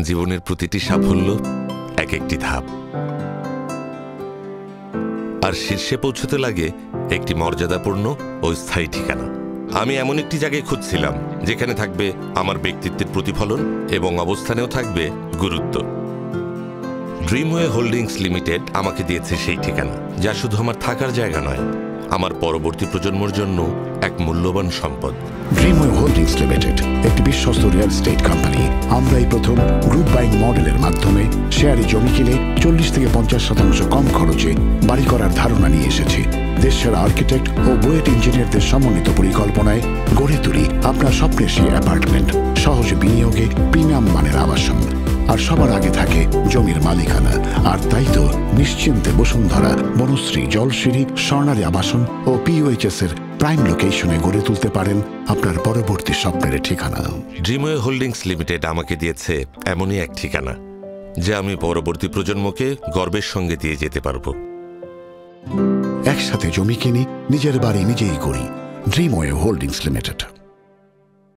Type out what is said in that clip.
জীবনের প্রতিটি সাফল্য এক একটি ধাপ, আর শীর্ষে পৌঁছতে লাগে একটি মর্যাদাপূর্ণ ও স্থায়ী ঠিকানা। আমি এমন একটি জায়গায় খুঁজছিলাম যেখানে থাকবে আমার ব্যক্তিত্বের প্রতিফলন এবং অবস্থানেও থাকবে গুরুত্ব। ড্রিমওয়ে হোল্ডিংস লিমিটেড আমাকে দিয়েছে সেই ঠিকানা, যা শুধু আমার থাকার জায়গা নয়, আমার পরবর্তী প্রজন্মের জন্য এক মূল্যবান সম্পদ। ড্রিমওয়ে হোল্ডিংস লিমিটেড একটি বিশ্বস্ত রিয়েল এস্টেট কোম্পানি। আমরাই প্রথম গ্রুপ বাইং মডেলের মাধ্যমে শেয়ারে জমি কিনে 40 থেকে 50% কম খরচে বাড়ি করার ধারণা নিয়ে এসেছি। দেশের আর্কিটেক্ট ও বুয়েট ইঞ্জিনিয়ারদের সমন্বিত পরিকল্পনায় গড়ে তুলি আপনার স্বপ্নের সেই অ্যাপার্টমেন্ট, সহজে বিনিয়োগে প্রিমিয়াম মানের আবাসন। আর সবার আগে থাকে জমির মালিকানা। আর তাই তো নিশ্চিন্তে বসুন্ধরা, বনশ্রী, জলশিরি, স্বর্ণালী আবাসন ও POHS এর প্রাইম লোকেশনে গড়ে তুলতে পারেন আপনার পরবর্তী স্বপ্নের ঠিকানা। ড্রিমওয়ে হোল্ডিংস লিমিটেড আমাকে দিয়েছে এমনই এক ঠিকানা, যা আমি পরবর্তী প্রজন্মকে গর্বের সঙ্গে দিয়ে যেতে পারবো। একসাথে জমি কিনি, নিজের বাড়ি নিজেই করি। ড্রিমওয়ে হোল্ডিংস লিমিটেড।